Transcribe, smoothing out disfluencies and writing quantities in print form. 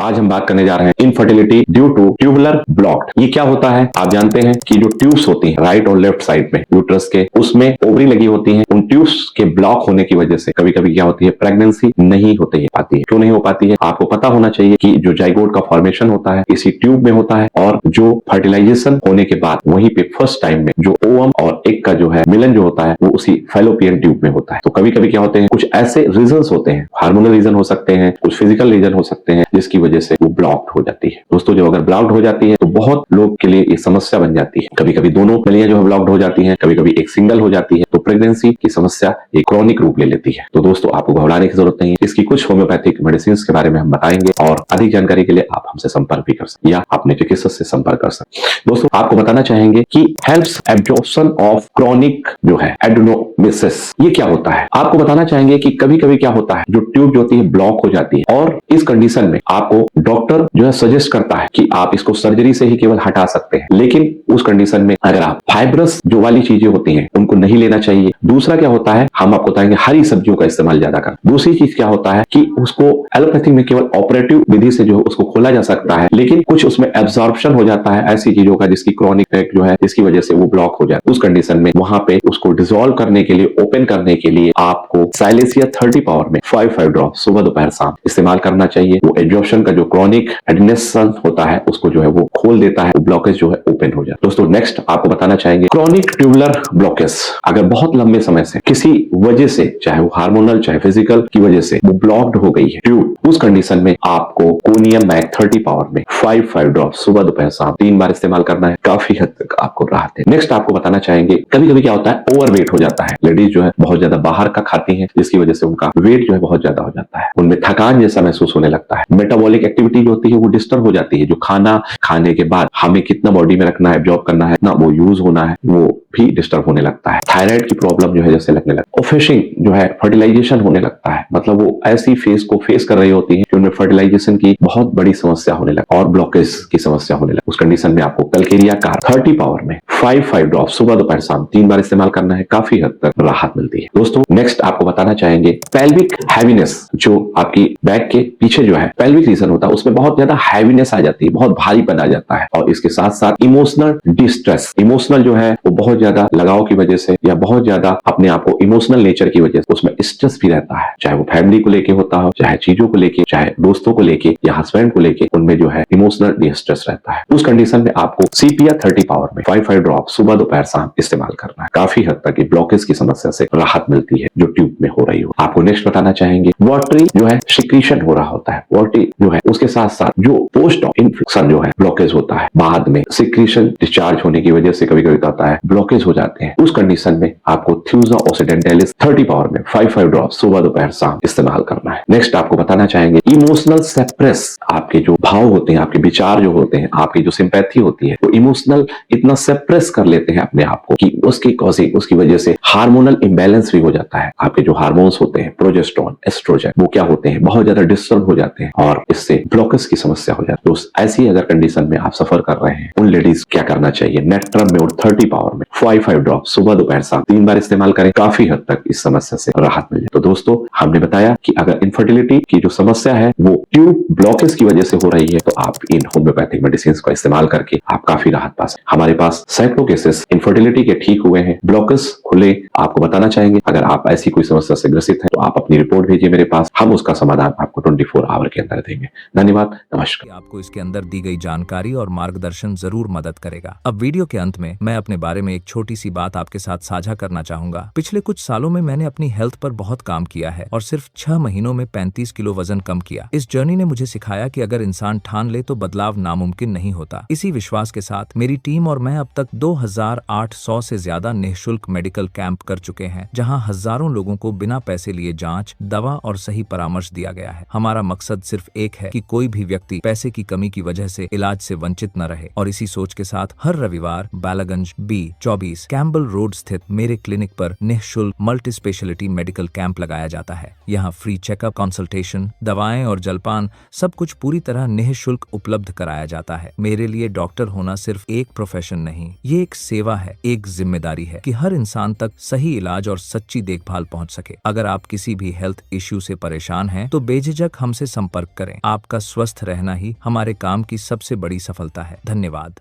आज हम बात करने जा रहे हैं infertility due to tubular blocked. ये क्या होता है? आप जानते हैं कि जो ट्यूब्स होती हैं राइट और लेफ्ट साइड में यूट्रस के, उसमें ओवरी लगी होती है। उन ट्यूब्स के ब्लॉक होने की वजह से कभी कभी क्या होती है, प्रेगनेंसी नहीं होती है पाती है। क्यों नहीं हो पाती है? आपको पता होना चाहिए कि जो जाइगोट का फॉर्मेशन होता है इसी ट्यूब में होता है, और जो फर्टिलाइजेशन होने के बाद वहीं पे फर्स्ट टाइम में जो ओवम और एग का जो है मिलन जो होता है वो उसी फैलोपियन ट्यूब में होता है। तो कभी कभी क्या होते हैं, कुछ ऐसे रीजंस होते हैं, हार्मोनल रीजन हो सकते हैं, कुछ फिजिकल रीजन हो सकते हैं, जिसकी वजह से वो ब्लॉक्ड हो जाती है। दोस्तों, जो अगर ब्लॉक्ड हो जाती है तो बहुत लोग के लिए ये समस्या बन जाती है। कभी कभी दोनों नलियां जो है ब्लॉक्ड हो जाती हैं, कभी कभी एक सिंगल हो जाती है, तो प्रेगनेंसी की समस्या एक क्रॉनिक रूप ले लेती है। तो दोस्तों, आपको घबराने की जरूरत नहीं है। इसकी कुछ होम्योपैथिक मेडिसिन के बारे में हम बताएंगे, और अधिक जानकारी के लिए आप हमसे संपर्क भी कर सकते या अपने चिकित्सक से संपर्क कर सकते। दोस्तों, आपको बताना चाहेंगे कि हेल्प्स एब्जॉर्प्शन ऑफ क्रॉनिक जो है एडेनोमेसिस, ये क्या होता है? आपको बताना चाहेंगे कि कभी कभी क्या होता है, जो ट्यूब जो होती है ब्लॉक हो जाती है, और इस कंडीशन में आपको डॉक्टर जो है सजेस्ट करता है कि आप इसको सर्जरी से ही केवल हटा सकते हैं। लेकिन उस कंडीशन में अगर आप फाइब्रस जो वाली चीजें होती हैं उनको नहीं लेना चाहिए। दूसरा क्या होता है, हम आपको बताएंगे हरी सब्जियों का इस्तेमाल ज्यादा कर। दूसरी चीज क्या होता है कि उसको एलोपैथिक में केवल ऑपरेटिव विधि से जो है उसको खोला जा सकता है, लेकिन कुछ उसमें एब्जॉर्प्शन हो जाता है ऐसी चीजों का जिसकी क्रॉनिक इफेक्ट जो है इसकी वजह से वो ब्लॉक हो जाए। उस कंडीशन में वहां पे उसको डिसॉल्व करने के लिए, ओपन करने के लिए आपको साइलेसिया 30 पावर में 5 ड्रॉप सुबह दोपहर शाम इस्तेमाल करना चाहिए। वो एब्जॉर्प्शन का जो क्रॉनिक एडनेशन होता है उसको जो है वो खोल देता है, ब्लॉकेज जो है ओपन हो जाए। दोस्तों, नेक्स्ट आपको बताना चाहेंगे क्रॉनिक ट्यूबुलर ब्लॉकेज। अगर बहुत लंबे समय से किसी वजह से, चाहे वो हार्मोनल चाहे फिजिकल की वजह से वो ब्लॉक्ड हो गई है ट्यूब, उस कंडीशन में आपको कोनियम मैग 30 पावर में 5 ड्रॉप सुबह दोपहर शाम 3 बार इस्तेमाल करना है। काफी हद तक आपको राहत है। नेक्स्ट आपको बताना चाहेंगे, कभी कभी क्या होता है, ओवरवेट हो जाता है। लेडीज जो है बहुत ज्यादा बाहर का खाती हैं, जिसकी वजह से उनका वेट जो है बहुत ज्यादा हो जाता है। उनमें थकान जैसा महसूस होने लगता है। मेटाबॉलिक एक्टिविटी जो होती है वो डिस्टर्ब हो जाती है। जो खाना खाने के बाद हमें कितना बॉडी में रखना है, एब्जॉर्ब करना है, ना वो यूज होना है, वो भी डिस्टर्ब होने लगता है। थायराइड की प्रॉब्लम जो है जैसे लगने लगता है। ऑफिशिंग जो है फर्टिलाइजेशन होने लगता है, मतलब वो ऐसी फेज को फेस कर रही होती है कि उनमें फर्टिलाइजेशन की बहुत बड़ी समस्या होने लगती है और ब्लॉकेज की समस्या होने लगती है। उस कंडीशन में आपको कलकेरिया कार 30 पावर में 5 ड्रॉप सुबह दोपहर शाम 3 बार इस्तेमाल करना है। काफी हद तक राहत मिलती है। दोस्तों, नेक्स्ट आपको बताना चाहेंगे पेल्विक हैवीनेस, जो आपकी बैक के पीछे जो है पेल्विक रीजन होता है उसमें बहुत ज्यादा हैवीनेस आ जाती है, बहुत भारीपन आ जाता है। और इसके साथ साथ इमोशनल डिस्ट्रेस, इमोशनल जो है वो बहुत ज्यादा लगाव की वजह से या बहुत ज्यादा अपने आप को इमोशनल नेचर की वजह से उसमें स्ट्रेस भी रहता है, चाहे वो फैमिली को लेके होता हो, चाहे चीजों को लेके, चाहे दोस्तों को लेके या हस्बैंड को लेके, उनमें जो है इमोशनल डिस्ट्रेस रहता है। उस कंडीशन में आपको सीपिया 30 पावर में 5 ड्रॉप सुबह दोपहर शाम इस्तेमाल करना है। काफी हद तक ब्लॉकेज की समस्या से राहत मिलती है जो ट्यूब में हो रही हो। आपको नेक्स्ट बताना चाहेंगे, वाटरी जो है सिक्रीशन हो रहा होता है, वाटरी जो है उसके साथ साथ जो पोस्ट इन्फेक्शन जो है ब्लॉकेज होता है, बाद में सिक्रीशन डिस्चार्ज होने की वजह से कभी कभी होता है ब्लॉकेज हो जाते हैं। उस कंडीशन में आपको थ्यूजा ऑक्सीडेंटलिस 30 पावर में 5 ड्रॉप सुबह दोपहर शाम इस्तेमाल करना है। नेक्स्ट आपको बताना चाहेंगे इमोशनल सेप्रेस, आपके जो भाव होते हैं, आपके विचार जो होते हैं, आपकी जो सिंपैथी होती है, वो इमोशनल इतना सेप्रेस कर लेते हैं अपने आप को कि उसकी वजह से हार्मोनल इंबैलेंस भी हो जाता है। आपके जो हार्मोन्स होते हैं प्रोजेस्टेरोन, एस्ट्रोजन, वो क्या होते हैं, बहुत ज्यादा डिस्टर्ब हो जाते हैं और इससे ब्लॉकेज की समस्या हो जाती है। तो ऐसी अगर कंडीशन में आप सफर कर रहे हैं, उन लेडीज क्या करना चाहिए, नेक्ट्रम म्योर 30 पावर में 5 ड्रॉप सुबह दोपहर शाम 3 बार इस्तेमाल करें। काफी हद तक इस समस्या से राहत मिल जाए। तो दोस्तों, हमने बताया कि अगर इनफर्टिलिटी की जो समस्या है वो ट्यूब ब्लॉकेज की वजह से हो रही है, तो आप इन होम्योपैथिक मेडिसिन का इस्तेमाल करके आप काफी राहत पा सकते। हमारे पास सैकड़ों केसेस इनफर्टिलिटी के ठीक हुए हैं, ब्लॉकेज खुले। आपको बताना चाहेंगे, अगर आप ऐसी कोई समस्या से ग्रसित है तो आप अपनी रिपोर्ट भेजिए मेरे पास, हम उसका समाधान आपको 24 आवर के अंदर देंगे। धन्यवाद, नमस्कार। आपको इसके अंदर दी गई जानकारी और मार्गदर्शन जरूर मदद करेगा। अब वीडियो के अंत में मैं अपने बारे में एक छोटी सी बात आपके साथ साझा करना चाहूंगा। पिछले कुछ सालों में मैंने अपनी हेल्थ पर बहुत काम किया है और सिर्फ 6 महीनों में 35 किलो वजन कम किया। इस जर्नी ने मुझे सिखाया कि अगर इंसान ठान ले तो बदलाव नामुमकिन नहीं होता। इसी विश्वास के साथ मेरी टीम और मैं अब तक 2800 से ज्यादा निःशुल्क मेडिकल कैंप कर चुके हैं, जहां हजारों लोगों को बिना पैसे लिए जांच, दवा और सही परामर्श दिया गया है। हमारा मकसद सिर्फ एक है कि कोई भी व्यक्ति पैसे की कमी की वजह से इलाज से वंचित न रहे। और इसी सोच के साथ हर रविवार बालागंज B 24 कैम्बल रोड स्थित मेरे क्लिनिक पर निःशुल्क मल्टी स्पेशलिटी मेडिकल कैंप लगाया जाता है। यहाँ फ्री चेकअप, कंसल्टेशन, दवाएं और जलपान सब कुछ पूरी तरह निःशुल्क उपलब्ध कराया जाता है। मेरे लिए डॉक्टर होना सिर्फ एक प्रोफेशन नहीं, ये एक सेवा है, एक जिम्मेदारी है कि हर इंसान तक सही इलाज और सच्ची देखभाल पहुंच सके। अगर आप किसी भी हेल्थ इश्यू से परेशान हैं, तो बेझिझक हमसे संपर्क करें। आपका स्वस्थ रहना ही हमारे काम की सबसे बड़ी सफलता है। धन्यवाद।